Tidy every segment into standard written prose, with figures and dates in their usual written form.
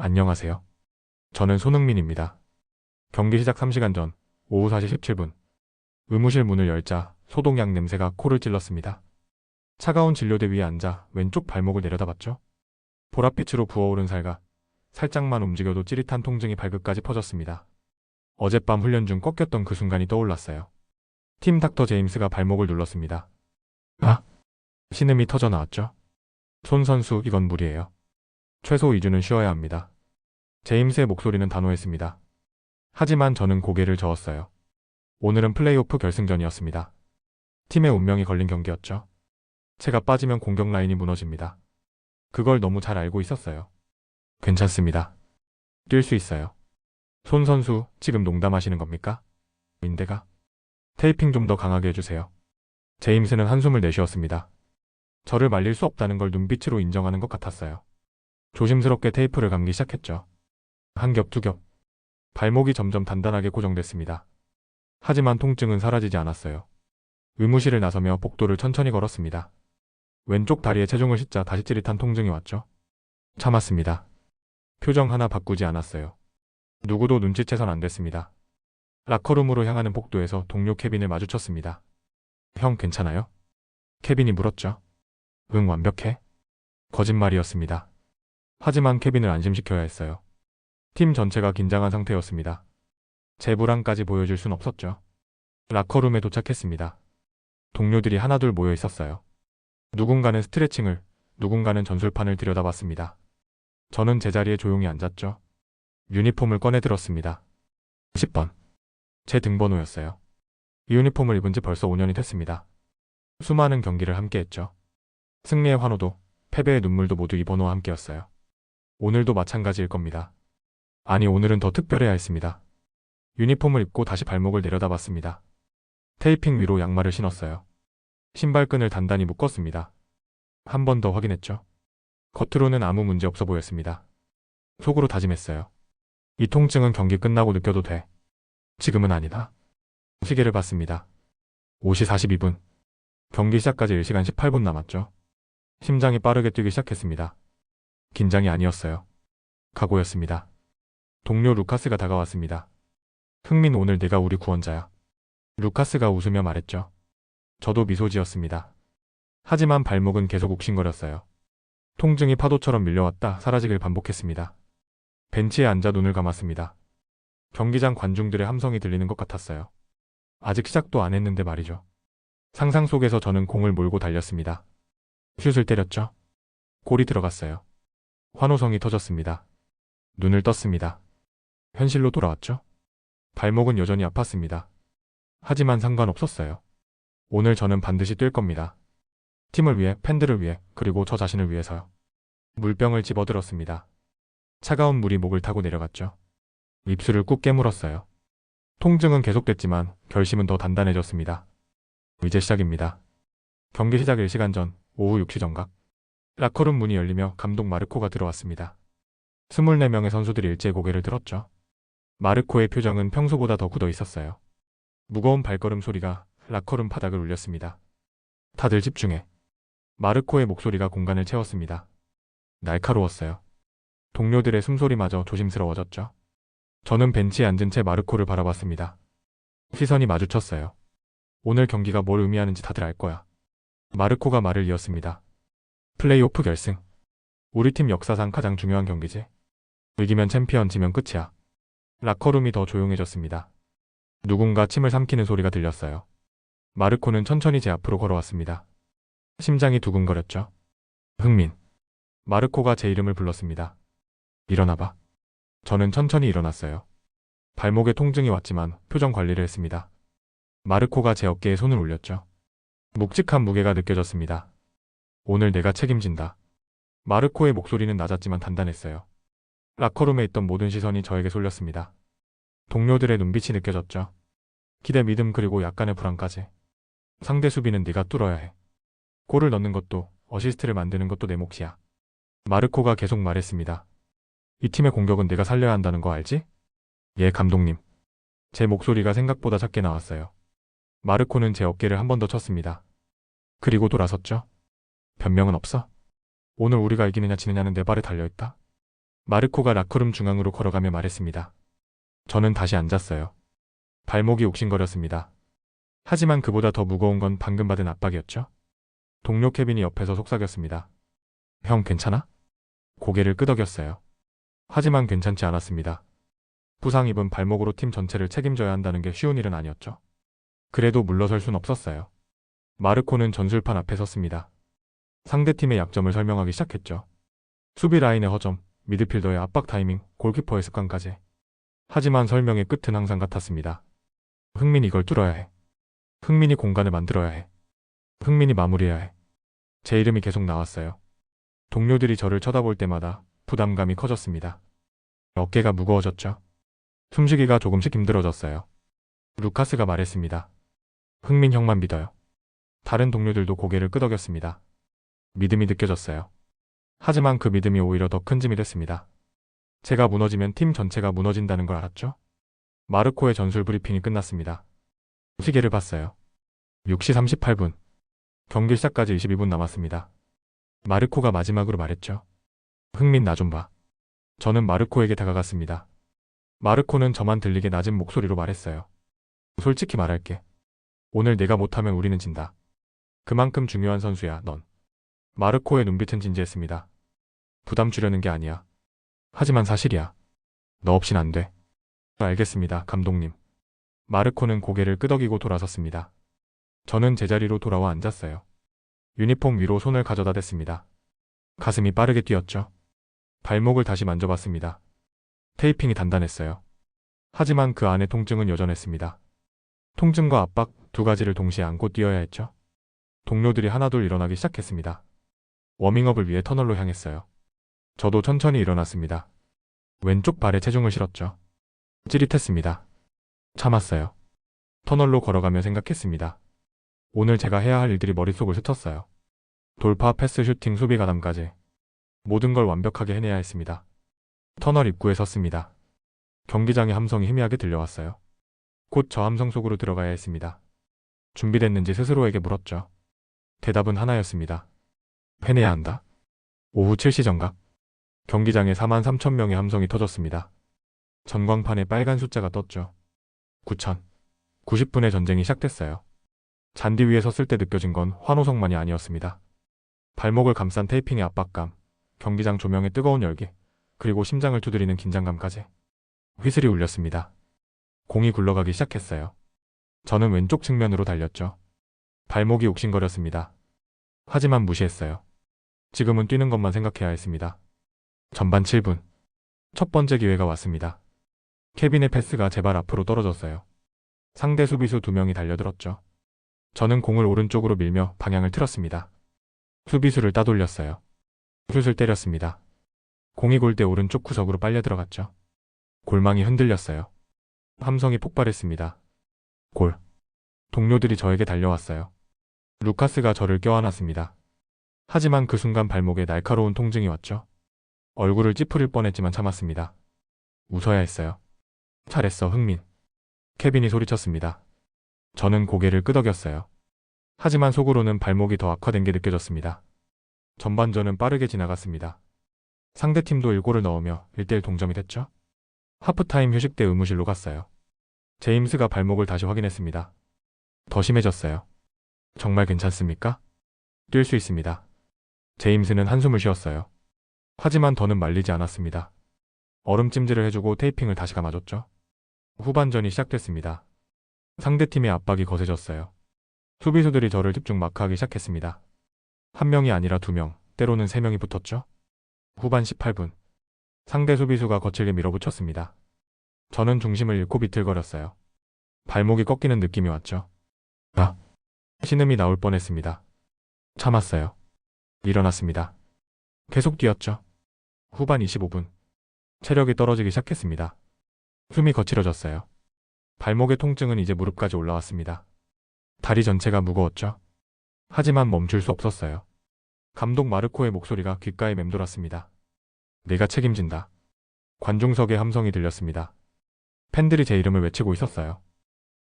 안녕하세요. 저는 손흥민입니다. 경기 시작 3시간 전, 오후 4시 17분. 의무실 문을 열자 소독약 냄새가 코를 찔렀습니다. 차가운 진료대 위에 앉아 왼쪽 발목을 내려다봤죠. 보랏빛으로 부어오른 살과 살짝만 움직여도 찌릿한 통증이 발끝까지 퍼졌습니다. 어젯밤 훈련 중 꺾였던 그 순간이 떠올랐어요. 팀 닥터 제임스가 발목을 눌렀습니다. 아! 신음이 터져 나왔죠. 손 선수, 이건 무리예요. 최소 2주는 쉬어야 합니다. 제임스의 목소리는 단호했습니다. 하지만 저는 고개를 저었어요. 오늘은 플레이오프 결승전이었습니다. 팀의 운명이 걸린 경기였죠. 제가 빠지면 공격 라인이 무너집니다. 그걸 너무 잘 알고 있었어요. 괜찮습니다. 뛸 수 있어요. 손 선수, 지금 농담하시는 겁니까? 인대가? 테이핑 좀 더 강하게 해주세요. 제임스는 한숨을 내쉬었습니다. 저를 말릴 수 없다는 걸 눈빛으로 인정하는 것 같았어요. 조심스럽게 테이프를 감기 시작했죠. 한 겹, 두 겹. 발목이 점점 단단하게 고정됐습니다. 하지만 통증은 사라지지 않았어요. 의무실을 나서며 복도를 천천히 걸었습니다. 왼쪽 다리에 체중을 싣자 다시 찌릿한 통증이 왔죠. 참았습니다. 표정 하나 바꾸지 않았어요. 누구도 눈치채선 안 됐습니다. 라커룸으로 향하는 복도에서 동료 케빈을 마주쳤습니다. 형 괜찮아요? 케빈이 물었죠. 응, 완벽해. 거짓말이었습니다. 하지만 케빈을 안심시켜야 했어요. 팀 전체가 긴장한 상태였습니다. 제 불안까지 보여줄 순 없었죠. 라커룸에 도착했습니다. 동료들이 하나둘 모여 있었어요. 누군가는 스트레칭을, 누군가는 전술판을 들여다봤습니다. 저는 제자리에 조용히 앉았죠. 유니폼을 꺼내 들었습니다. 10번. 제 등번호였어요. 이 유니폼을 입은 지 벌써 5년이 됐습니다. 수많은 경기를 함께했죠. 승리의 환호도, 패배의 눈물도 모두 이 번호와 함께였어요. 오늘도 마찬가지일 겁니다. 아니, 오늘은 더 특별해야 했습니다. 유니폼을 입고 다시 발목을 내려다봤습니다. 테이핑 위로 양말을 신었어요. 신발끈을 단단히 묶었습니다. 한 번 더 확인했죠. 겉으로는 아무 문제 없어 보였습니다. 속으로 다짐했어요. 이 통증은 경기 끝나고 느껴도 돼. 지금은 아니다. 시계를 봤습니다. 5시 42분. 경기 시작까지 1시간 18분 남았죠. 심장이 빠르게 뛰기 시작했습니다. 긴장이 아니었어요. 각오였습니다. 동료 루카스가 다가왔습니다. 흥민, 오늘 네가 우리 구원자야. 루카스가 웃으며 말했죠. 저도 미소 지었습니다. 하지만 발목은 계속 욱신거렸어요. 통증이 파도처럼 밀려왔다 사라지길 반복했습니다. 벤치에 앉아 눈을 감았습니다. 경기장 관중들의 함성이 들리는 것 같았어요. 아직 시작도 안 했는데 말이죠. 상상 속에서 저는 공을 몰고 달렸습니다. 슛을 때렸죠. 골이 들어갔어요. 환호성이 터졌습니다. 눈을 떴습니다. 현실로 돌아왔죠. 발목은 여전히 아팠습니다. 하지만 상관없었어요. 오늘 저는 반드시 뛸 겁니다. 팀을 위해, 팬들을 위해, 그리고 저 자신을 위해서요. 물병을 집어들었습니다. 차가운 물이 목을 타고 내려갔죠. 입술을 꾹 깨물었어요. 통증은 계속됐지만 결심은 더 단단해졌습니다. 이제 시작입니다. 경기 시작 1시간 전, 오후 6시 정각. 라커룸 문이 열리며 감독 마르코가 들어왔습니다. 24명의 선수들이 일제히 고개를 들었죠. 마르코의 표정은 평소보다 더 굳어 있었어요. 무거운 발걸음 소리가 라커룸 바닥을 울렸습니다. 다들 집중해. 마르코의 목소리가 공간을 채웠습니다. 날카로웠어요. 동료들의 숨소리마저 조심스러워졌죠. 저는 벤치에 앉은 채 마르코를 바라봤습니다. 시선이 마주쳤어요. 오늘 경기가 뭘 의미하는지 다들 알 거야. 마르코가 말을 이었습니다. 플레이오프 결승. 우리 팀 역사상 가장 중요한 경기지. 이기면 챔피언, 지면 끝이야. 라커룸이 더 조용해졌습니다. 누군가 침을 삼키는 소리가 들렸어요. 마르코는 천천히 제 앞으로 걸어왔습니다. 심장이 두근거렸죠. 흥민. 마르코가 제 이름을 불렀습니다. 일어나봐. 저는 천천히 일어났어요. 발목에 통증이 왔지만 표정 관리를 했습니다. 마르코가 제 어깨에 손을 올렸죠. 묵직한 무게가 느껴졌습니다. 오늘 내가 책임진다. 마르코의 목소리는 낮았지만 단단했어요. 라커룸에 있던 모든 시선이 저에게 쏠렸습니다. 동료들의 눈빛이 느껴졌죠. 기대, 믿음, 그리고 약간의 불안까지. 상대 수비는 네가 뚫어야 해. 골을 넣는 것도, 어시스트를 만드는 것도 내 몫이야. 마르코가 계속 말했습니다. 이 팀의 공격은 내가 살려야 한다는 거 알지? 예, 감독님. 제 목소리가 생각보다 작게 나왔어요. 마르코는 제 어깨를 한 번 더 쳤습니다. 그리고 돌아섰죠. 변명은 없어? 오늘 우리가 이기느냐 지느냐는 내 발에 달려있다. 마르코가 라커룸 중앙으로 걸어가며 말했습니다. 저는 다시 앉았어요. 발목이 욱신거렸습니다. 하지만 그보다 더 무거운 건 방금 받은 압박이었죠. 동료 케빈이 옆에서 속삭였습니다. 형 괜찮아? 고개를 끄덕였어요. 하지만 괜찮지 않았습니다. 부상 입은 발목으로 팀 전체를 책임져야 한다는 게 쉬운 일은 아니었죠. 그래도 물러설 순 없었어요. 마르코는 전술판 앞에 섰습니다. 상대팀의 약점을 설명하기 시작했죠. 수비 라인의 허점, 미드필더의 압박 타이밍, 골키퍼의 습관까지. 하지만 설명의 끝은 항상 같았습니다. 흥민이 이걸 뚫어야 해. 흥민이 공간을 만들어야 해. 흥민이 마무리해야 해. 제 이름이 계속 나왔어요. 동료들이 저를 쳐다볼 때마다 부담감이 커졌습니다. 어깨가 무거워졌죠. 숨쉬기가 조금씩 힘들어졌어요. 루카스가 말했습니다. 흥민 형만 믿어요. 다른 동료들도 고개를 끄덕였습니다. 믿음이 느껴졌어요. 하지만 그 믿음이 오히려 더 큰 짐이 됐습니다. 제가 무너지면 팀 전체가 무너진다는 걸 알았죠? 마르코의 전술 브리핑이 끝났습니다. 시계를 봤어요. 6시 38분. 경기 시작까지 22분 남았습니다. 마르코가 마지막으로 말했죠. 흥민 나 좀 봐. 저는 마르코에게 다가갔습니다. 마르코는 저만 들리게 낮은 목소리로 말했어요. 솔직히 말할게. 오늘 내가 못하면 우리는 진다. 그만큼 중요한 선수야, 넌. 마르코의 눈빛은 진지했습니다. 부담 주려는 게 아니야. 하지만 사실이야. 너 없인 안 돼. 알겠습니다, 감독님. 마르코는 고개를 끄덕이고 돌아섰습니다. 저는 제자리로 돌아와 앉았어요. 유니폼 위로 손을 가져다 댔습니다. 가슴이 빠르게 뛰었죠. 발목을 다시 만져봤습니다. 테이핑이 단단했어요. 하지만 그 안에 통증은 여전했습니다. 통증과 압박 두 가지를 동시에 안고 뛰어야 했죠. 동료들이 하나둘 일어나기 시작했습니다. 워밍업을 위해 터널로 향했어요. 저도 천천히 일어났습니다. 왼쪽 발에 체중을 실었죠. 찌릿했습니다. 참았어요. 터널로 걸어가며 생각했습니다. 오늘 제가 해야 할 일들이 머릿속을 스쳤어요. 돌파, 패스, 슈팅, 수비 가담까지. 모든 걸 완벽하게 해내야 했습니다. 터널 입구에 섰습니다. 경기장의 함성이 희미하게 들려왔어요. 곧 저 함성 속으로 들어가야 했습니다. 준비됐는지 스스로에게 물었죠. 대답은 하나였습니다. 해내야 한다. 오후 7시 정각. 경기장에 43,000명의 함성이 터졌습니다. 전광판에 빨간 숫자가 떴죠. 9,000. 90분의 전쟁이 시작됐어요. 잔디 위에 섰을 때 느껴진 건 환호성만이 아니었습니다. 발목을 감싼 테이핑의 압박감, 경기장 조명의 뜨거운 열기, 그리고 심장을 두드리는 긴장감까지. 휘슬이 울렸습니다. 공이 굴러가기 시작했어요. 저는 왼쪽 측면으로 달렸죠. 발목이 욱신거렸습니다. 하지만 무시했어요. 지금은 뛰는 것만 생각해야 했습니다. 전반 7분. 첫 번째 기회가 왔습니다. 케빈의 패스가 제 발 앞으로 떨어졌어요. 상대 수비수 2명이 달려들었죠. 저는 공을 오른쪽으로 밀며 방향을 틀었습니다. 수비수를 따돌렸어요. 슛을 때렸습니다. 공이 골대 오른쪽 구석으로 빨려 들어갔죠. 골망이 흔들렸어요. 함성이 폭발했습니다. 골. 동료들이 저에게 달려왔어요. 루카스가 저를 껴안았습니다. 하지만 그 순간 발목에 날카로운 통증이 왔죠. 얼굴을 찌푸릴 뻔했지만 참았습니다. 웃어야 했어요. 잘했어, 흥민. 케빈이 소리쳤습니다. 저는 고개를 끄덕였어요. 하지만 속으로는 발목이 더 악화된 게 느껴졌습니다. 전반전은 빠르게 지나갔습니다. 상대팀도 1골을 넣으며 1대1 동점이 됐죠. 하프타임 휴식 때 의무실로 갔어요. 제임스가 발목을 다시 확인했습니다. 더 심해졌어요. 정말 괜찮습니까? 뛸 수 있습니다. 제임스는 한숨을 쉬었어요. 하지만 더는 말리지 않았습니다. 얼음찜질을 해주고 테이핑을 다시 감아줬죠. 후반전이 시작됐습니다. 상대팀의 압박이 거세졌어요. 수비수들이 저를 집중 마크하기 시작했습니다. 한 명이 아니라 2명, 때로는 3명이 붙었죠. 후반 18분. 상대 수비수가 거칠게 밀어붙였습니다. 저는 중심을 잃고 비틀거렸어요. 발목이 꺾이는 느낌이 왔죠. 신음이 나올 뻔했습니다. 참았어요. 일어났습니다. 계속 뛰었죠. 후반 25분. 체력이 떨어지기 시작했습니다. 숨이 거칠어졌어요. 발목의 통증은 이제 무릎까지 올라왔습니다. 다리 전체가 무거웠죠. 하지만 멈출 수 없었어요. 감독 마르코의 목소리가 귓가에 맴돌았습니다. 내가 책임진다. 관중석의 함성이 들렸습니다. 팬들이 제 이름을 외치고 있었어요.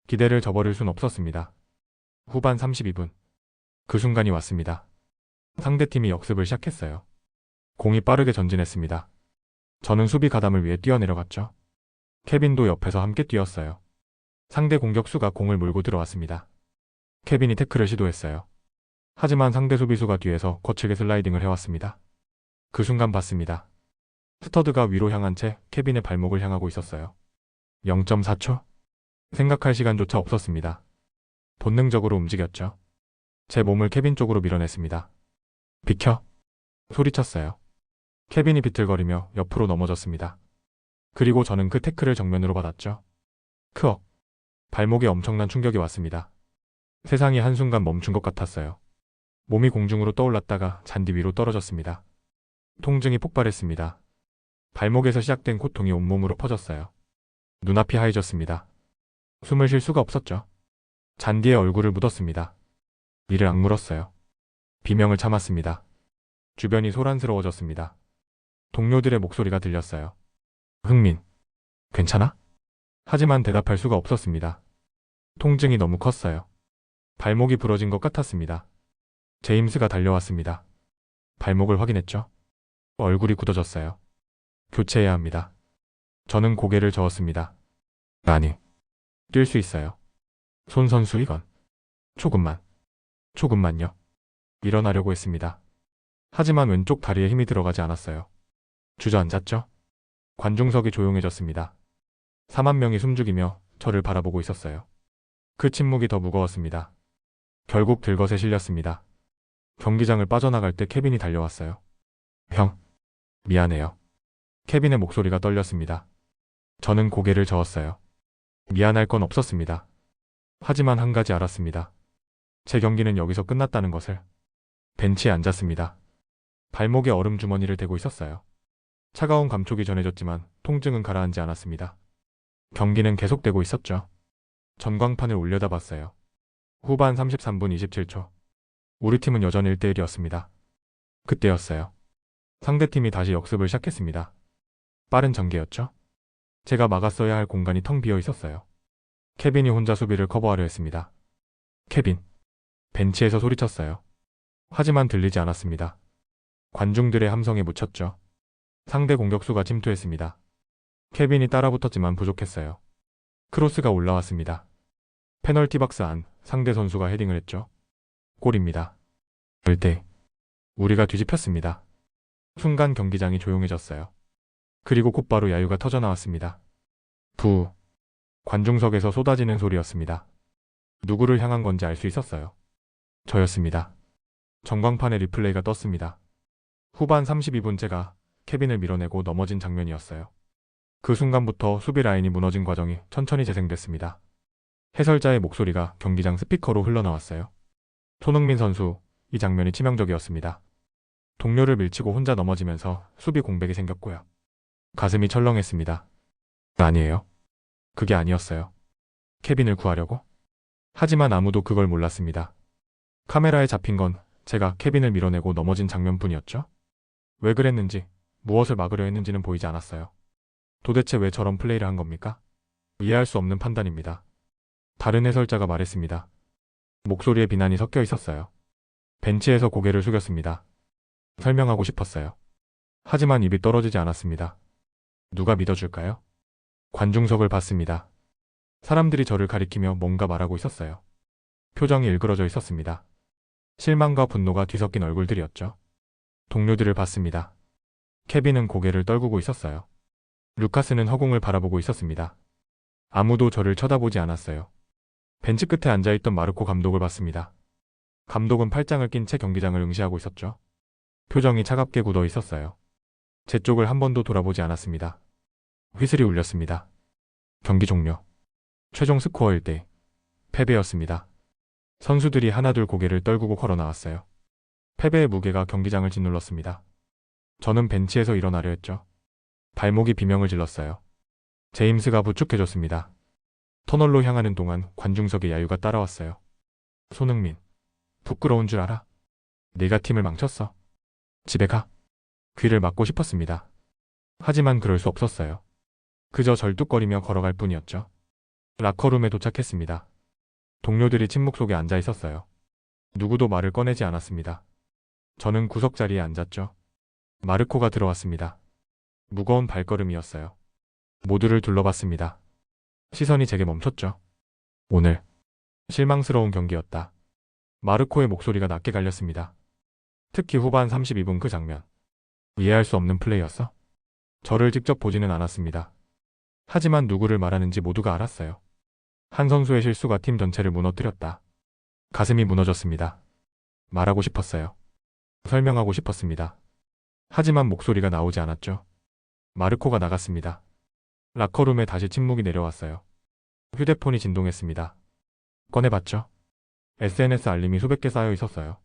기대를 저버릴 순 없었습니다. 후반 32분. 그 순간이 왔습니다. 상대팀이 역습을 시작했어요. 공이 빠르게 전진했습니다. 저는 수비 가담을 위해 뛰어내려갔죠. 케빈도 옆에서 함께 뛰었어요. 상대 공격수가 공을 몰고 들어왔습니다. 케빈이 태클을 시도했어요. 하지만 상대 수비수가 뒤에서 거칠게 슬라이딩을 해왔습니다. 그 순간 봤습니다. 스터드가 위로 향한 채 케빈의 발목을 향하고 있었어요. 0.4초? 생각할 시간조차 없었습니다. 본능적으로 움직였죠. 제 몸을 케빈 쪽으로 밀어냈습니다. 비켜! 소리쳤어요. 케빈이 비틀거리며 옆으로 넘어졌습니다. 그리고 저는 그 태클을 정면으로 받았죠. 크억! 발목에 엄청난 충격이 왔습니다. 세상이 한순간 멈춘 것 같았어요. 몸이 공중으로 떠올랐다가 잔디 위로 떨어졌습니다. 통증이 폭발했습니다. 발목에서 시작된 고통이 온몸으로 퍼졌어요. 눈앞이 하얘졌습니다. 숨을 쉴 수가 없었죠. 잔디에 얼굴을 묻었습니다. 이를 악물었어요. 비명을 참았습니다. 주변이 소란스러워졌습니다. 동료들의 목소리가 들렸어요. 흥민, 괜찮아? 하지만 대답할 수가 없었습니다. 통증이 너무 컸어요. 발목이 부러진 것 같았습니다. 제임스가 달려왔습니다. 발목을 확인했죠. 얼굴이 굳어졌어요. 교체해야 합니다. 저는 고개를 저었습니다. 아니, 뛸 수 있어요. 손 선수 이건. 조금만요. 일어나려고 했습니다. 하지만 왼쪽 다리에 힘이 들어가지 않았어요. 주저앉았죠. 관중석이 조용해졌습니다. 4만 명이 숨죽이며 저를 바라보고 있었어요. 그 침묵이 더 무거웠습니다. 결국 들것에 실렸습니다. 경기장을 빠져나갈 때 케빈이 달려왔어요. 형, 미안해요. 케빈의 목소리가 떨렸습니다. 저는 고개를 저었어요. 미안할 건 없었습니다. 하지만 한 가지 알았습니다. 제 경기는 여기서 끝났다는 것을. 벤치에 앉았습니다. 발목에 얼음 주머니를 대고 있었어요. 차가운 감촉이 전해졌지만 통증은 가라앉지 않았습니다. 경기는 계속되고 있었죠. 전광판을 올려다봤어요. 후반 33분 27초. 우리 팀은 여전히 1대1이었습니다. 그때였어요. 상대팀이 다시 역습을 시작했습니다. 빠른 전개였죠. 제가 막았어야 할 공간이 텅 비어 있었어요. 케빈이 혼자 수비를 커버하려 했습니다. 케빈. 벤치에서 소리쳤어요. 하지만 들리지 않았습니다. 관중들의 함성에 묻혔죠. 상대 공격수가 침투했습니다. 케빈이 따라붙었지만 부족했어요. 크로스가 올라왔습니다. 페널티 박스 안 상대 선수가 헤딩을 했죠. 골입니다. 그때 우리가 뒤집혔습니다. 순간 경기장이 조용해졌어요. 그리고 곧바로 야유가 터져나왔습니다. 부. 관중석에서 쏟아지는 소리였습니다. 누구를 향한 건지 알 수 있었어요. 저였습니다. 전광판에 리플레이가 떴습니다. 후반 32분째가 케빈을 밀어내고 넘어진 장면이었어요. 그 순간부터 수비 라인이 무너진 과정이 천천히 재생됐습니다. 해설자의 목소리가 경기장 스피커로 흘러나왔어요. 손흥민 선수, 이 장면이 치명적이었습니다. 동료를 밀치고 혼자 넘어지면서 수비 공백이 생겼고요. 가슴이 철렁했습니다. 아니에요. 그게 아니었어요. 케빈을 구하려고? 하지만 아무도 그걸 몰랐습니다. 카메라에 잡힌 건 제가 케빈을 밀어내고 넘어진 장면뿐이었죠. 왜 그랬는지, 무엇을 막으려 했는지는 보이지 않았어요. 도대체 왜 저런 플레이를 한 겁니까? 이해할 수 없는 판단입니다. 다른 해설자가 말했습니다. 목소리에 비난이 섞여 있었어요. 벤치에서 고개를 숙였습니다. 설명하고 싶었어요. 하지만 입이 떨어지지 않았습니다. 누가 믿어줄까요? 관중석을 봤습니다. 사람들이 저를 가리키며 뭔가 말하고 있었어요. 표정이 일그러져 있었습니다. 실망과 분노가 뒤섞인 얼굴들이었죠. 동료들을 봤습니다. 케빈은 고개를 떨구고 있었어요. 루카스는 허공을 바라보고 있었습니다. 아무도 저를 쳐다보지 않았어요. 벤치 끝에 앉아있던 마르코 감독을 봤습니다. 감독은 팔짱을 낀 채 경기장을 응시하고 있었죠. 표정이 차갑게 굳어 있었어요. 제 쪽을 한 번도 돌아보지 않았습니다. 휘슬이 울렸습니다. 경기 종료. 최종 스코어 1대 패배였습니다. 선수들이 하나둘 고개를 떨구고 걸어 나왔어요. 패배의 무게가 경기장을 짓눌렀습니다. 저는 벤치에서 일어나려 했죠. 발목이 비명을 질렀어요. 제임스가 부축해줬습니다. 터널로 향하는 동안 관중석의 야유가 따라왔어요. 손흥민, 부끄러운 줄 알아? 네가 팀을 망쳤어. 집에 가. 귀를 막고 싶었습니다. 하지만 그럴 수 없었어요. 그저 절뚝거리며 걸어갈 뿐이었죠. 라커룸에 도착했습니다. 동료들이 침묵 속에 앉아 있었어요. 누구도 말을 꺼내지 않았습니다. 저는 구석 자리에 앉았죠. 마르코가 들어왔습니다. 무거운 발걸음이었어요. 모두를 둘러봤습니다. 시선이 제게 멈췄죠. 오늘 실망스러운 경기였다. 마르코의 목소리가 낮게 갈렸습니다. 특히 후반 32분 그 장면. 이해할 수 없는 플레이였어? 저를 직접 보지는 않았습니다. 하지만 누구를 말하는지 모두가 알았어요. 한 선수의 실수가 팀 전체를 무너뜨렸다. 가슴이 무너졌습니다. 말하고 싶었어요. 설명하고 싶었습니다. 하지만 목소리가 나오지 않았죠. 마르코가 나갔습니다. 라커룸에 다시 침묵이 내려왔어요. 휴대폰이 진동했습니다. 꺼내봤죠. SNS 알림이 수백 개 쌓여 있었어요.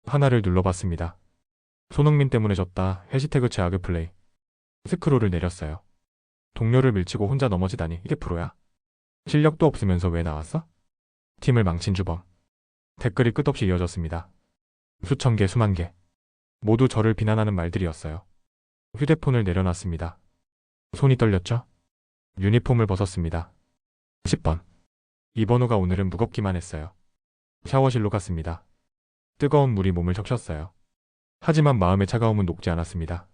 하나를 눌러봤습니다. 손흥민 때문에 졌다. 해시태그 최악의 플레이. 스크롤을 내렸어요. 동료를 밀치고 혼자 넘어지다니 이게 프로야? 실력도 없으면서 왜 나왔어? 팀을 망친 주범. 댓글이 끝없이 이어졌습니다. 수천 개, 수만 개. 모두 저를 비난하는 말들이었어요. 휴대폰을 내려놨습니다. 손이 떨렸죠? 유니폼을 벗었습니다. 10번. 이 번호가 오늘은 무겁기만 했어요. 샤워실로 갔습니다. 뜨거운 물이 몸을 적셨어요. 하지만 마음의 차가움은 녹지 않았습니다.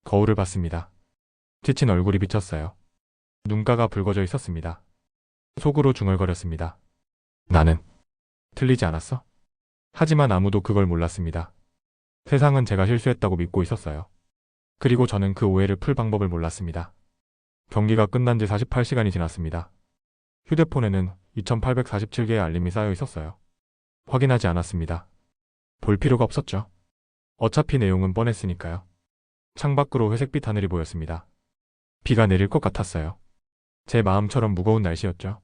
거울을 봤습니다. 지친 얼굴이 비쳤어요. 눈가가 붉어져 있었습니다. 속으로 중얼거렸습니다. 나는 틀리지 않았어? 하지만 아무도 그걸 몰랐습니다. 세상은 제가 실수했다고 믿고 있었어요. 그리고 저는 그 오해를 풀 방법을 몰랐습니다. 경기가 끝난 지 48시간이 지났습니다. 휴대폰에는 2847개의 알림이 쌓여 있었어요. 확인하지 않았습니다. 볼 필요가 없었죠. 어차피 내용은 뻔했으니까요. 창밖으로 회색빛 하늘이 보였습니다. 비가 내릴 것 같았어요. 제 마음처럼 무거운 날씨였죠.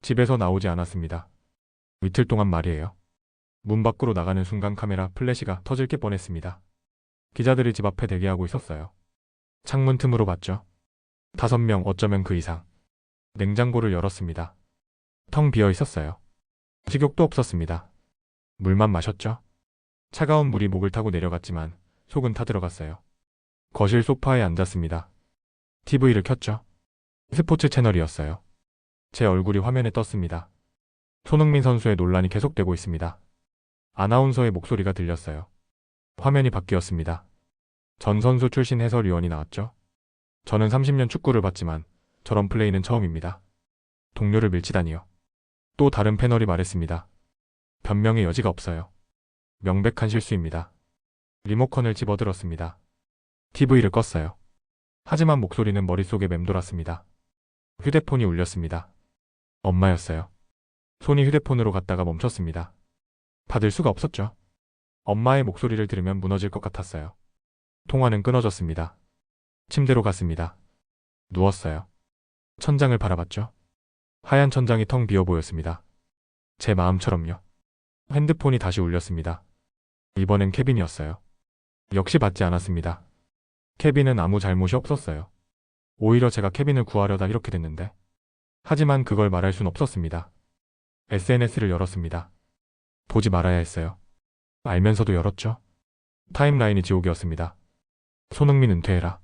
집에서 나오지 않았습니다. 이틀 동안 말이에요. 문 밖으로 나가는 순간 카메라 플래시가 터질 게 뻔했습니다. 기자들이 집 앞에 대기하고 있었어요. 창문 틈으로 봤죠. 5명, 어쩌면 그 이상. 냉장고를 열었습니다. 텅 비어 있었어요. 식욕도 없었습니다. 물만 마셨죠. 차가운 물이 목을 타고 내려갔지만 속은 타들어갔어요. 거실 소파에 앉았습니다. TV를 켰죠. 스포츠 채널이었어요. 제 얼굴이 화면에 떴습니다. 손흥민 선수의 논란이 계속되고 있습니다. 아나운서의 목소리가 들렸어요. 화면이 바뀌었습니다. 전 선수 출신 해설위원이 나왔죠. 저는 30년 축구를 봤지만 저런 플레이는 처음입니다. 동료를 밀치다니요. 또 다른 패널이 말했습니다. 변명의 여지가 없어요. 명백한 실수입니다. 리모컨을 집어들었습니다. TV를 껐어요. 하지만 목소리는 머릿속에 맴돌았습니다. 휴대폰이 울렸습니다. 엄마였어요. 손이 휴대폰으로 갔다가 멈췄습니다. 받을 수가 없었죠. 엄마의 목소리를 들으면 무너질 것 같았어요. 통화는 끊어졌습니다. 침대로 갔습니다. 누웠어요. 천장을 바라봤죠. 하얀 천장이 텅 비어 보였습니다. 제 마음처럼요. 핸드폰이 다시 울렸습니다. 이번엔 케빈이었어요. 역시 받지 않았습니다. 케빈은 아무 잘못이 없었어요. 오히려 제가 케빈을 구하려다 이렇게 됐는데. 하지만 그걸 말할 순 없었습니다. SNS를 열었습니다. 보지 말아야 했어요. 알면서도 열었죠. 타임라인이 지옥이었습니다. 손흥민 은퇴해라.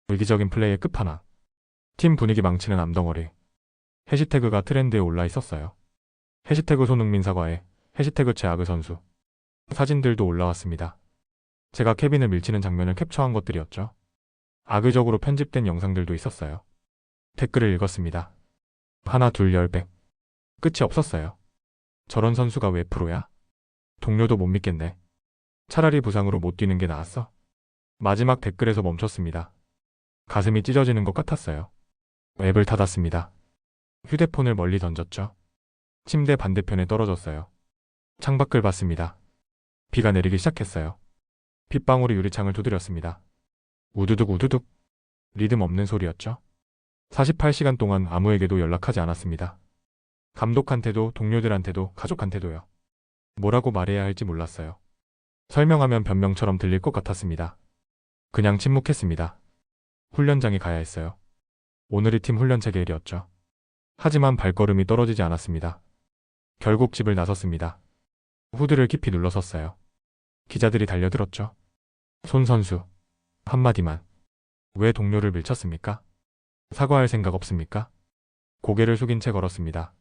위기적인 플레이의 끝판왕. 팀 분위기 망치는 암덩어리. 해시태그가 트렌드에 올라 있었어요. 해시태그 손흥민 사과해. 해시태그 최악의 선수. 사진들도 올라왔습니다. 제가 케빈을 밀치는 장면을 캡처한 것들이었죠. 악의적으로 편집된 영상들도 있었어요. 댓글을 읽었습니다. 하나, 둘, 열백. 끝이 없었어요. 저런 선수가 왜 프로야? 동료도 못 믿겠네. 차라리 부상으로 못 뛰는 게 나았어? 마지막 댓글에서 멈췄습니다. 가슴이 찢어지는 것 같았어요. 앱을 닫았습니다. 휴대폰을 멀리 던졌죠. 침대 반대편에 떨어졌어요. 창밖을 봤습니다. 비가 내리기 시작했어요. 빗방울이 유리창을 두드렸습니다. 우두둑 우두둑. 리듬 없는 소리였죠. 48시간 동안 아무에게도 연락하지 않았습니다. 감독한테도 동료들한테도 가족한테도요. 뭐라고 말해야 할지 몰랐어요. 설명하면 변명처럼 들릴 것 같았습니다. 그냥 침묵했습니다. 훈련장에 가야 했어요. 오늘이 팀 훈련 체계일이었죠. 하지만 발걸음이 떨어지지 않았습니다. 결국 집을 나섰습니다. 후드를 깊이 눌러섰어요. 기자들이 달려들었죠. 손 선수. 한마디만. 왜 동료를 밀쳤습니까? 사과할 생각 없습니까? 고개를 숙인 채 걸었습니다.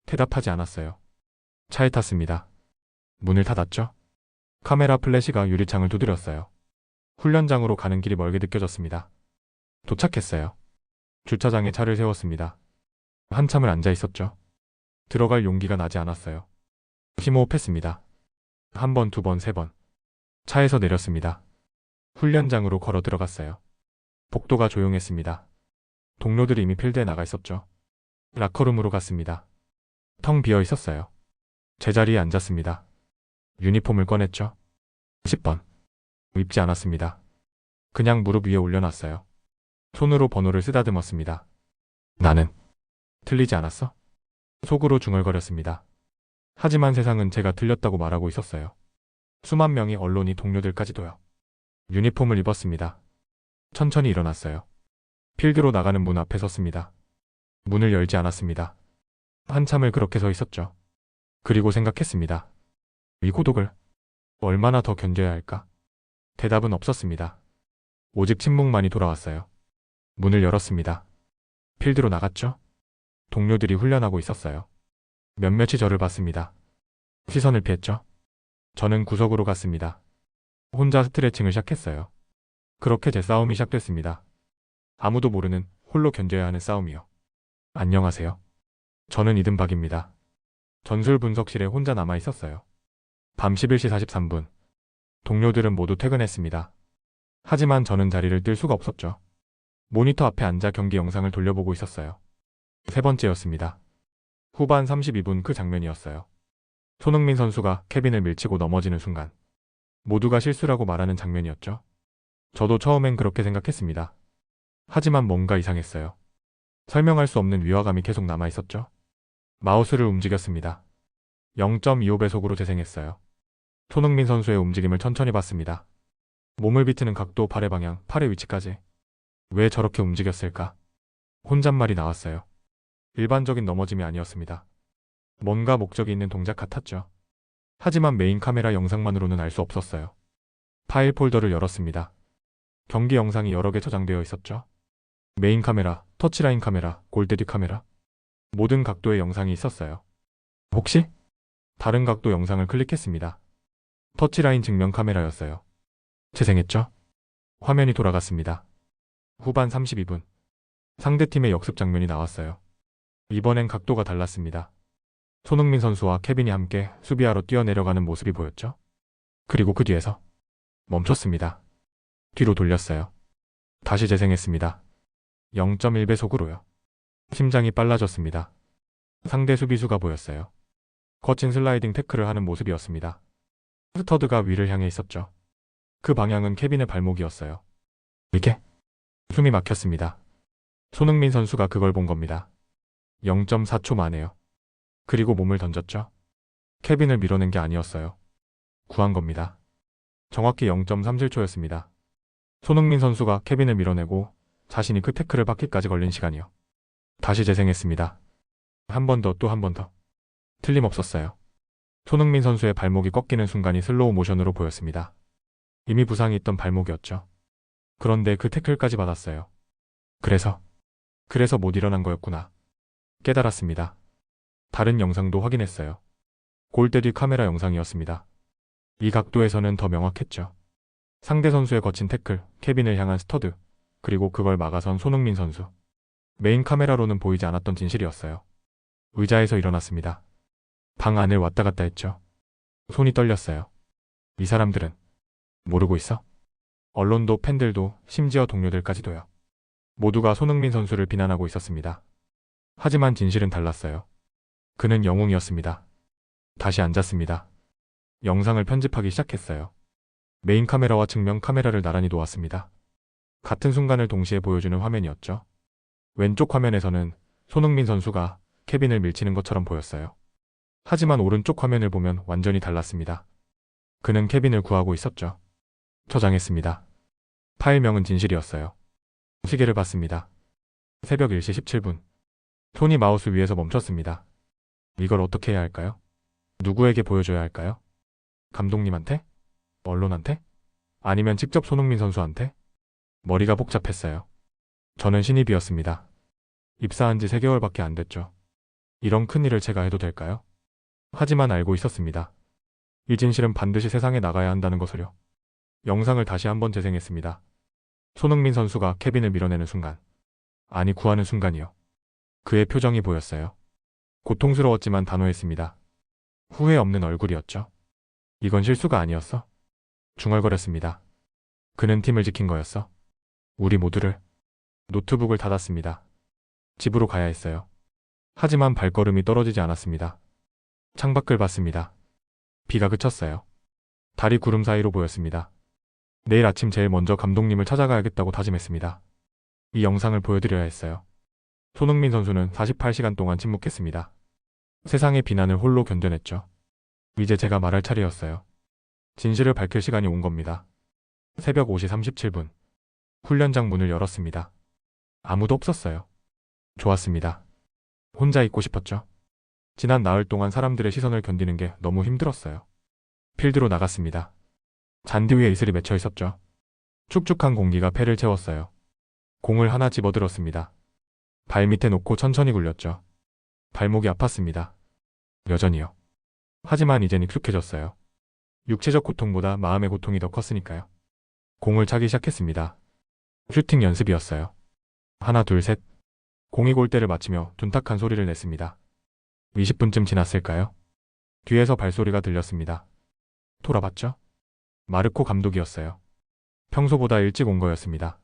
대답하지 않았어요. 차에 탔습니다. 문을 닫았죠. 카메라 플래시가 유리창을 두드렸어요. 훈련장으로 가는 길이 멀게 느껴졌습니다. 도착했어요. 주차장에 차를 세웠습니다. 한참을 앉아 있었죠. 들어갈 용기가 나지 않았어요. 심호흡했습니다. 한 번, 두 번, 세 번. 차에서 내렸습니다. 훈련장으로 걸어 들어갔어요. 복도가 조용했습니다. 동료들이 이미 필드에 나가 있었죠. 라커룸으로 갔습니다. 텅 비어 있었어요. 제자리에 앉았습니다. 유니폼을 꺼냈죠. 10번. 입지 않았습니다. 그냥 무릎 위에 올려놨어요. 손으로 번호를 쓰다듬었습니다. 나는 틀리지 않았어? 속으로 중얼거렸습니다. 하지만 세상은 제가 틀렸다고 말하고 있었어요. 수만 명이 언론이 동료들까지도요. 유니폼을 입었습니다. 천천히 일어났어요. 필드로 나가는 문 앞에 섰습니다. 문을 열지 않았습니다. 한참을 그렇게 서 있었죠. 그리고 생각했습니다. 이 고독을 얼마나 더 견뎌야 할까? 대답은 없었습니다. 오직 침묵만이 돌아왔어요. 문을 열었습니다. 필드로 나갔죠? 동료들이 훈련하고 있었어요. 몇몇이 저를 봤습니다. 시선을 피했죠? 저는 구석으로 갔습니다. 혼자 스트레칭을 시작했어요. 그렇게 제 싸움이 시작됐습니다. 아무도 모르는 홀로 견뎌야 하는 싸움이요. 안녕하세요. 저는 이든박입니다. 전술 분석실에 혼자 남아 있었어요. 밤 11시 43분. 동료들은 모두 퇴근했습니다. 하지만 저는 자리를 뜰 수가 없었죠. 모니터 앞에 앉아 경기 영상을 돌려보고 있었어요. 세 번째였습니다. 후반 32분 그 장면이었어요. 손흥민 선수가 케빈을 밀치고 넘어지는 순간. 모두가 실수라고 말하는 장면이었죠. 저도 처음엔 그렇게 생각했습니다. 하지만 뭔가 이상했어요. 설명할 수 없는 위화감이 계속 남아있었죠. 마우스를 움직였습니다. 0.25배속으로 재생했어요. 손흥민 선수의 움직임을 천천히 봤습니다. 몸을 비트는 각도, 발의 방향, 팔의 위치까지. 왜 저렇게 움직였을까? 혼잣말이 나왔어요. 일반적인 넘어짐이 아니었습니다. 뭔가 목적이 있는 동작 같았죠. 하지만 메인 카메라 영상만으로는 알 수 없었어요. 파일 폴더를 열었습니다. 경기 영상이 여러 개 저장되어 있었죠. 메인 카메라, 터치라인 카메라, 골대뒤 카메라. 모든 각도의 영상이 있었어요. 혹시? 다른 각도 영상을 클릭했습니다. 터치라인 측면 카메라였어요. 재생했죠? 화면이 돌아갔습니다. 후반 32분. 상대팀의 역습 장면이 나왔어요. 이번엔 각도가 달랐습니다. 손흥민 선수와 케빈이 함께 수비하러 뛰어내려가는 모습이 보였죠. 그리고 그 뒤에서 멈췄습니다. 뒤로 돌렸어요. 다시 재생했습니다. 0.1배속으로요. 심장이 빨라졌습니다. 상대 수비수가 보였어요. 거친 슬라이딩 태클을 하는 모습이었습니다. 스터드가 위를 향해 있었죠. 그 방향은 케빈의 발목이었어요. 이게? 숨이 막혔습니다. 손흥민 선수가 그걸 본 겁니다. 0.4초 만에요. 그리고 몸을 던졌죠. 케빈을 밀어낸 게 아니었어요. 구한 겁니다. 정확히 0.37초였습니다. 손흥민 선수가 케빈을 밀어내고 자신이 그 태클을 받기까지 걸린 시간이요. 다시 재생했습니다. 한 번 더, 또 한 번 더. 틀림없었어요. 손흥민 선수의 발목이 꺾이는 순간이 슬로우 모션으로 보였습니다. 이미 부상이 있던 발목이었죠. 그런데 그 태클까지 받았어요. 그래서 못 일어난 거였구나. 깨달았습니다. 다른 영상도 확인했어요. 골대 뒤 카메라 영상이었습니다. 이 각도에서는 더 명확했죠. 상대 선수의 거친 태클, 케빈을 향한 스터드, 그리고 그걸 막아선 손흥민 선수. 메인 카메라로는 보이지 않았던 진실이었어요. 의자에서 일어났습니다. 방 안을 왔다 갔다 했죠. 손이 떨렸어요. 이 사람들은 모르고 있어? 언론도 팬들도 심지어 동료들까지도요. 모두가 손흥민 선수를 비난하고 있었습니다. 하지만 진실은 달랐어요. 그는 영웅이었습니다. 다시 앉았습니다. 영상을 편집하기 시작했어요. 메인 카메라와 측면 카메라를 나란히 놓았습니다. 같은 순간을 동시에 보여주는 화면이었죠. 왼쪽 화면에서는 손흥민 선수가 케빈을 밀치는 것처럼 보였어요. 하지만 오른쪽 화면을 보면 완전히 달랐습니다. 그는 케빈을 구하고 있었죠. 저장했습니다. 파일명은 진실이었어요. 시계를 봤습니다. 새벽 1시 17분. 손이 마우스 위에서 멈췄습니다. 이걸 어떻게 해야 할까요? 누구에게 보여줘야 할까요? 감독님한테? 언론한테? 아니면 직접 손흥민 선수한테? 머리가 복잡했어요. 저는 신입이었습니다. 입사한 지 3개월밖에 안 됐죠. 이런 큰일을 제가 해도 될까요? 하지만 알고 있었습니다. 이 진실은 반드시 세상에 나가야 한다는 것을요. 영상을 다시 한번 재생했습니다. 손흥민 선수가 케빈을 밀어내는 순간, 아니 구하는 순간이요. 그의 표정이 보였어요. 고통스러웠지만 단호했습니다. 후회 없는 얼굴이었죠. 이건 실수가 아니었어. 중얼거렸습니다. 그는 팀을 지킨 거였어. 우리 모두를. 노트북을 닫았습니다. 집으로 가야 했어요. 하지만 발걸음이 떨어지지 않았습니다. 창밖을 봤습니다. 비가 그쳤어요. 달이 구름 사이로 보였습니다. 내일 아침 제일 먼저 감독님을 찾아가야겠다고 다짐했습니다. 이 영상을 보여드려야 했어요. 손흥민 선수는 48시간 동안 침묵했습니다. 세상의 비난을 홀로 견뎌냈죠. 이제 제가 말할 차례였어요. 진실을 밝힐 시간이 온 겁니다. 새벽 5시 37분. 훈련장 문을 열었습니다. 아무도 없었어요. 좋았습니다. 혼자 있고 싶었죠. 지난 나흘 동안 사람들의 시선을 견디는 게 너무 힘들었어요. 필드로 나갔습니다. 잔디 위에 이슬이 맺혀 있었죠. 축축한 공기가 폐를 채웠어요. 공을 하나 집어들었습니다. 발 밑에 놓고 천천히 굴렸죠. 발목이 아팠습니다. 여전히요. 하지만 이젠 익숙해졌어요. 육체적 고통보다 마음의 고통이 더 컸으니까요. 공을 차기 시작했습니다. 슈팅 연습이었어요. 하나 둘 셋. 공이 골대를 맞추며 둔탁한 소리를 냈습니다. 20분쯤 지났을까요? 뒤에서 발소리가 들렸습니다. 돌아봤죠? 마르코 감독이었어요. 평소보다 일찍 온 거였습니다.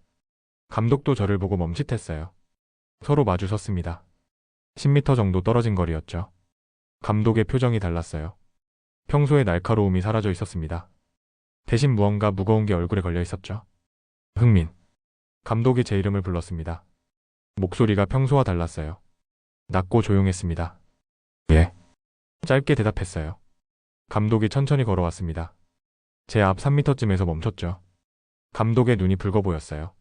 감독도 저를 보고 멈칫했어요. 서로 마주 섰습니다. 10m 정도 떨어진 거리였죠. 감독의 표정이 달랐어요. 평소의 날카로움이 사라져 있었습니다. 대신 무언가 무거운 게 얼굴에 걸려 있었죠. 흥민. 감독이 제 이름을 불렀습니다. 목소리가 평소와 달랐어요. 낮고 조용했습니다. 예. 짧게 대답했어요. 감독이 천천히 걸어왔습니다. 제 앞 3m쯤에서 멈췄죠. 감독의 눈이 붉어 보였어요.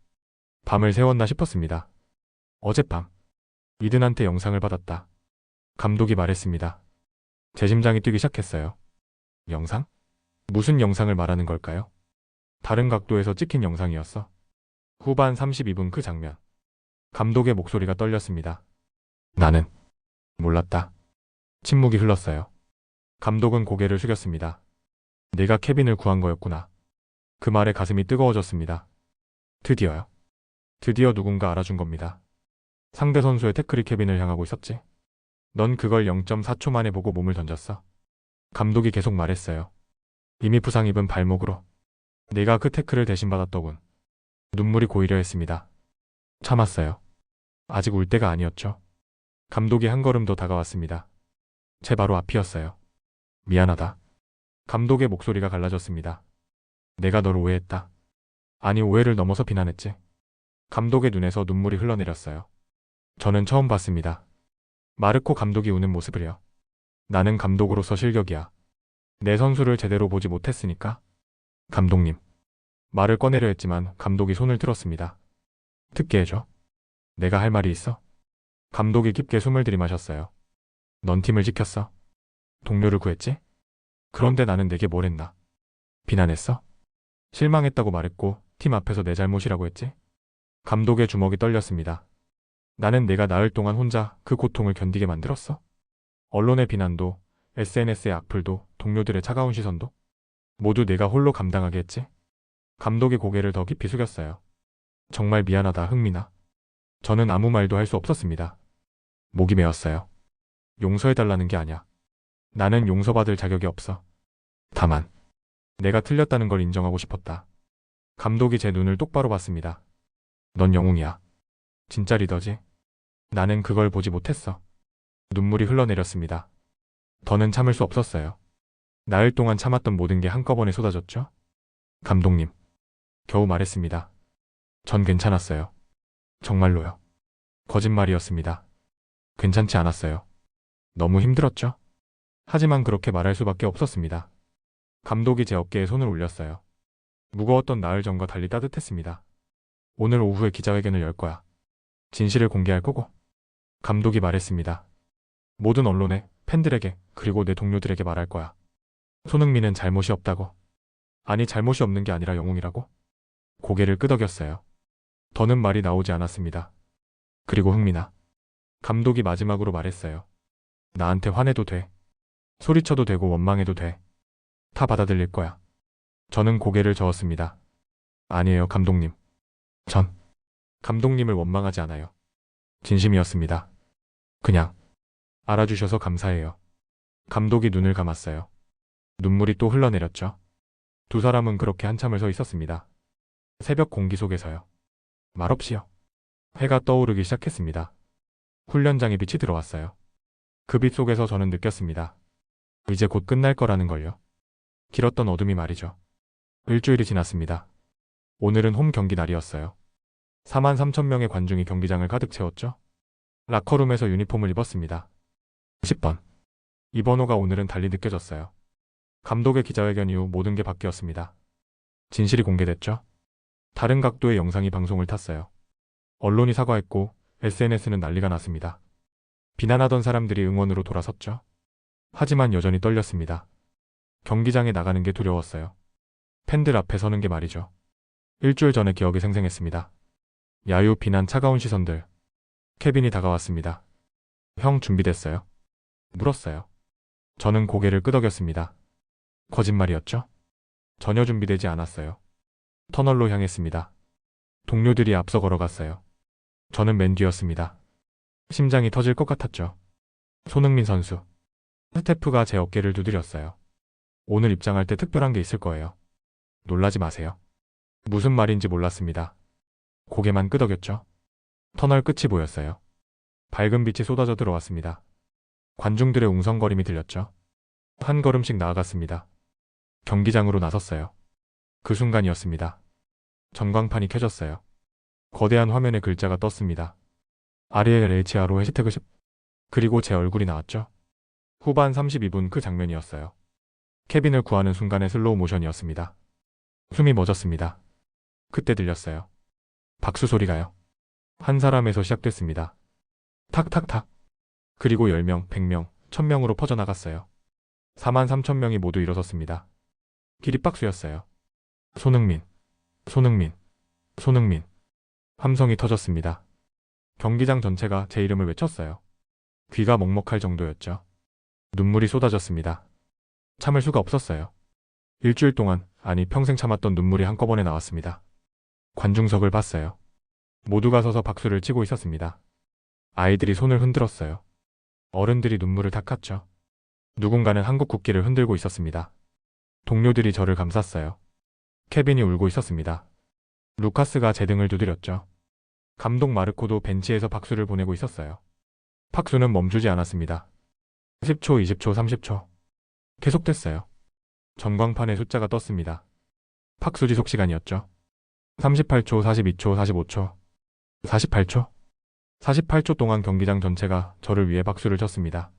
밤을 새웠나 싶었습니다. 어젯밤 이든한테 영상을 받았다. 감독이 말했습니다. 제 심장이 뛰기 시작했어요. 영상? 무슨 영상을 말하는 걸까요? 다른 각도에서 찍힌 영상이었어. 후반 32분 그 장면. 감독의 목소리가 떨렸습니다. 나는 몰랐다. 침묵이 흘렀어요. 감독은 고개를 숙였습니다. 내가 케빈을 구한 거였구나. 그 말에 가슴이 뜨거워졌습니다. 드디어요. 드디어 누군가 알아준 겁니다. 상대 선수의 태클이 케빈을 향하고 있었지. 넌 그걸 0.4초 만에 보고 몸을 던졌어. 감독이 계속 말했어요. 이미 부상 입은 발목으로. 내가 그 태클을 대신 받았더군. 눈물이 고이려 했습니다. 참았어요. 아직 울 때가 아니었죠. 감독이 한 걸음 더 다가왔습니다. 제 바로 앞이었어요. 미안하다. 감독의 목소리가 갈라졌습니다. 내가 널 오해했다. 아니 오해를 넘어서 비난했지. 감독의 눈에서 눈물이 흘러내렸어요. 저는 처음 봤습니다. 마르코 감독이 우는 모습을요. 나는 감독으로서 실격이야. 내 선수를 제대로 보지 못했으니까. 감독님. 말을 꺼내려 했지만 감독이 손을 들었습니다. 듣게 해줘. 내가 할 말이 있어. 감독이 깊게 숨을 들이마셨어요. 넌 팀을 지켰어. 동료를 구했지? 그런데 나는 내게 뭘 했나? 비난했어? 실망했다고 말했고 팀 앞에서 내 잘못이라고 했지? 감독의 주먹이 떨렸습니다. 나는 내가 나흘 동안 혼자 그 고통을 견디게 만들었어? 언론의 비난도, SNS의 악플도, 동료들의 차가운 시선도? 모두 내가 홀로 감당하게 했지? 감독이 고개를 더 깊이 숙였어요. 정말 미안하다, 흥민아. 저는 아무 말도 할 수 없었습니다. 목이 메었어요. 용서해달라는 게 아니야. 나는 용서받을 자격이 없어. 다만, 내가 틀렸다는 걸 인정하고 싶었다. 감독이 제 눈을 똑바로 봤습니다. 넌 영웅이야. 진짜 리더지? 나는 그걸 보지 못했어. 눈물이 흘러내렸습니다. 더는 참을 수 없었어요. 나흘 동안 참았던 모든 게 한꺼번에 쏟아졌죠? 감독님. 겨우 말했습니다. 전 괜찮았어요. 정말로요. 거짓말이었습니다. 괜찮지 않았어요. 너무 힘들었죠? 하지만 그렇게 말할 수밖에 없었습니다. 감독이 제 어깨에 손을 올렸어요. 무거웠던 나흘 전과 달리 따뜻했습니다. 오늘 오후에 기자회견을 열 거야. 진실을 공개할 거고. 감독이 말했습니다. 모든 언론에, 팬들에게, 그리고 내 동료들에게 말할 거야. 손흥민은 잘못이 없다고. 아니 잘못이 없는 게 아니라 영웅이라고. 고개를 끄덕였어요. 더는 말이 나오지 않았습니다. 그리고 흥민아. 감독이 마지막으로 말했어요. 나한테 화내도 돼. 소리쳐도 되고 원망해도 돼. 다 받아들일 거야. 저는 고개를 저었습니다. 아니에요, 감독님. 전 감독님을 원망하지 않아요. 진심이었습니다. 그냥 알아주셔서 감사해요. 감독이 눈을 감았어요. 눈물이 또 흘러내렸죠. 두 사람은 그렇게 한참을 서 있었습니다. 새벽 공기 속에서요. 말없이요. 해가 떠오르기 시작했습니다. 훈련장에 빛이 들어왔어요. 그 빛 속에서 저는 느꼈습니다. 이제 곧 끝날 거라는 걸요. 길었던 어둠이 말이죠. 일주일이 지났습니다. 오늘은 홈 경기 날이었어요. 43,000명의 관중이 경기장을 가득 채웠죠. 라커룸에서 유니폼을 입었습니다. 10번. 이 번호가 오늘은 달리 느껴졌어요. 감독의 기자회견 이후 모든 게 바뀌었습니다. 진실이 공개됐죠. 다른 각도의 영상이 방송을 탔어요. 언론이 사과했고 SNS는 난리가 났습니다. 비난하던 사람들이 응원으로 돌아섰죠. 하지만 여전히 떨렸습니다. 경기장에 나가는 게 두려웠어요. 팬들 앞에 서는 게 말이죠. 일주일 전의 기억이 생생했습니다. 야유, 비난, 차가운 시선들. 케빈이 다가왔습니다. 형 준비됐어요? 물었어요. 저는 고개를 끄덕였습니다. 거짓말이었죠? 전혀 준비되지 않았어요. 터널로 향했습니다. 동료들이 앞서 걸어갔어요. 저는 맨 뒤였습니다. 심장이 터질 것 같았죠. 손흥민 선수. 스태프가 제 어깨를 두드렸어요. 오늘 입장할 때 특별한 게 있을 거예요. 놀라지 마세요. 무슨 말인지 몰랐습니다. 고개만 끄덕였죠. 터널 끝이 보였어요. 밝은 빛이 쏟아져 들어왔습니다. 관중들의 웅성거림이 들렸죠. 한 걸음씩 나아갔습니다. 경기장으로 나섰어요. 그 순간이었습니다. 전광판이 켜졌어요. 거대한 화면에 글자가 떴습니다. 아리엘 HRO 해시태그 10. 그리고 제 얼굴이 나왔죠. 후반 32분 그 장면이었어요. 케빈을 구하는 순간의 슬로우 모션이었습니다. 숨이 멎었습니다. 그때 들렸어요. 박수 소리가요. 한 사람에서 시작됐습니다. 탁탁탁. 그리고 10명, 100명, 1000명으로 퍼져나갔어요. 43,000명이 모두 일어섰습니다. 기립박수였어요. 손흥민, 손흥민, 손흥민. 함성이 터졌습니다. 경기장 전체가 제 이름을 외쳤어요. 귀가 먹먹할 정도였죠. 눈물이 쏟아졌습니다. 참을 수가 없었어요. 일주일 동안, 아니 평생 참았던 눈물이 한꺼번에 나왔습니다. 관중석을 봤어요. 모두가 서서 박수를 치고 있었습니다. 아이들이 손을 흔들었어요. 어른들이 눈물을 닦았죠. 누군가는 한국 국기를 흔들고 있었습니다. 동료들이 저를 감쌌어요. 케빈이 울고 있었습니다. 루카스가 제 등을 두드렸죠. 감독 마르코도 벤치에서 박수를 보내고 있었어요. 박수는 멈추지 않았습니다. 10초, 20초, 30초. 계속됐어요. 전광판에 숫자가 떴습니다. 박수 지속 시간이었죠. 38초, 42초, 45초, 48초. 48초 동안 경기장 전체가 저를 위해 박수를 쳤습니다.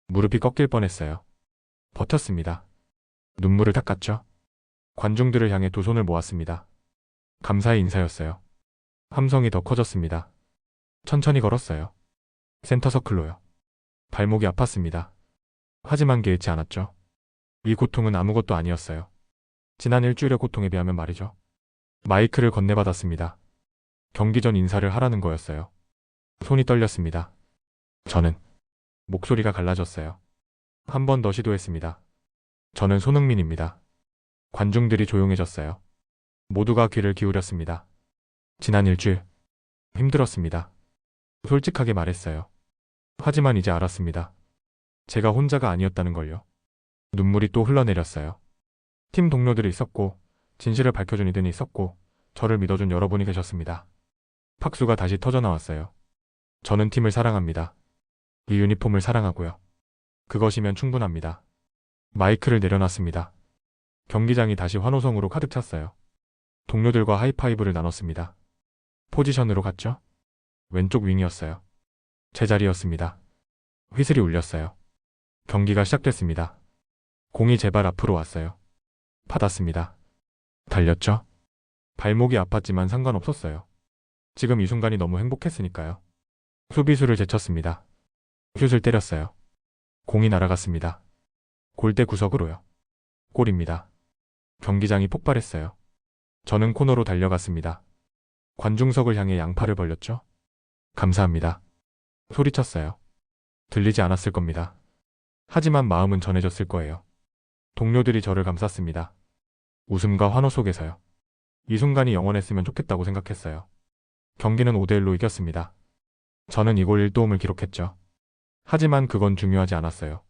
무릎이 꺾일 뻔했어요. 버텼습니다. 눈물을 닦았죠. 관중들을 향해 두 손을 모았습니다. 감사의 인사였어요. 함성이 더 커졌습니다. 천천히 걸었어요. 센터서클로요. 발목이 아팠습니다. 하지만 개의치 않았죠. 이 고통은 아무것도 아니었어요. 지난 일주일의 고통에 비하면 말이죠. 마이크를 건네받았습니다. 경기 전 인사를 하라는 거였어요. 손이 떨렸습니다. 저는 목소리가 갈라졌어요. 한 번 더 시도했습니다. 저는 손흥민입니다. 관중들이 조용해졌어요. 모두가 귀를 기울였습니다. 지난 일주일 힘들었습니다. 솔직하게 말했어요. 하지만 이제 알았습니다. 제가 혼자가 아니었다는 걸요. 눈물이 또 흘러내렸어요. 팀 동료들이 있었고 진실을 밝혀준 이들이 있었고 저를 믿어준 여러분이 계셨습니다. 박수가 다시 터져나왔어요. 저는 팀을 사랑합니다. 이 유니폼을 사랑하고요. 그것이면 충분합니다. 마이크를 내려놨습니다. 경기장이 다시 환호성으로 가득 찼어요. 동료들과 하이파이브를 나눴습니다. 포지션으로 갔죠? 왼쪽 윙이었어요. 제 자리였습니다. 휘슬이 울렸어요. 경기가 시작됐습니다. 공이 제발 앞으로 왔어요. 받았습니다. 달렸죠? 발목이 아팠지만 상관없었어요. 지금 이 순간이 너무 행복했으니까요. 수비수를 제쳤습니다. 슛을 때렸어요. 공이 날아갔습니다. 골대 구석으로요. 골입니다. 경기장이 폭발했어요. 저는 코너로 달려갔습니다. 관중석을 향해 양팔을 벌렸죠. 감사합니다. 소리쳤어요. 들리지 않았을 겁니다. 하지만 마음은 전해졌을 거예요. 동료들이 저를 감쌌습니다. 웃음과 환호 속에서요. 이 순간이 영원했으면 좋겠다고 생각했어요. 경기는 5대1로 이겼습니다. 저는 이골 1도움을 기록했죠. 하지만 그건 중요하지 않았어요.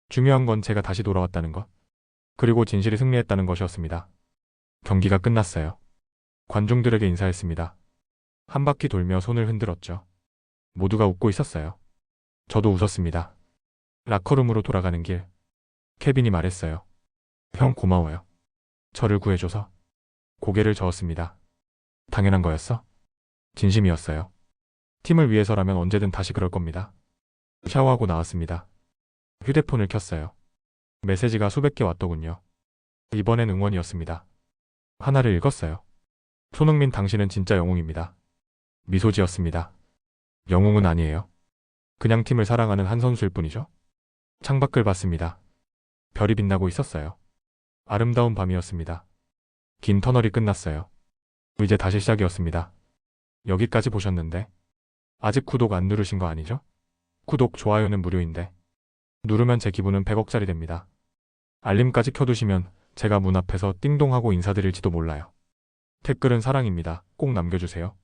중요한 건 제가 다시 돌아왔다는 것, 그리고 진실이 승리했다는 것이었습니다. 경기가 끝났어요. 관중들에게 인사했습니다. 한 바퀴 돌며 손을 흔들었죠. 모두가 웃고 있었어요. 저도 웃었습니다. 라커룸으로 돌아가는 길, 케빈이 말했어요. 형 고마워요. 저를 구해줘서. 고개를 저었습니다. 당연한 거였어? 진심이었어요. 팀을 위해서라면 언제든 다시 그럴 겁니다. 샤워하고 나왔습니다. 휴대폰을 켰어요. 메시지가 수백 개 왔더군요. 이번엔 응원이었습니다. 하나를 읽었어요. 손흥민 당신은 진짜 영웅입니다. 미소 지었습니다. 영웅은 아니에요. 그냥 팀을 사랑하는 한 선수일 뿐이죠. 창밖을 봤습니다. 별이 빛나고 있었어요. 아름다운 밤이었습니다. 긴 터널이 끝났어요. 이제 다시 시작이었습니다. 여기까지 보셨는데 아직 구독 안 누르신 거 아니죠? 구독, 좋아요는 무료인데 누르면 제 기분은 100억짜리 됩니다. 알림까지 켜두시면 제가 문 앞에서 띵동하고 인사드릴지도 몰라요. 댓글은 사랑입니다. 꼭 남겨주세요.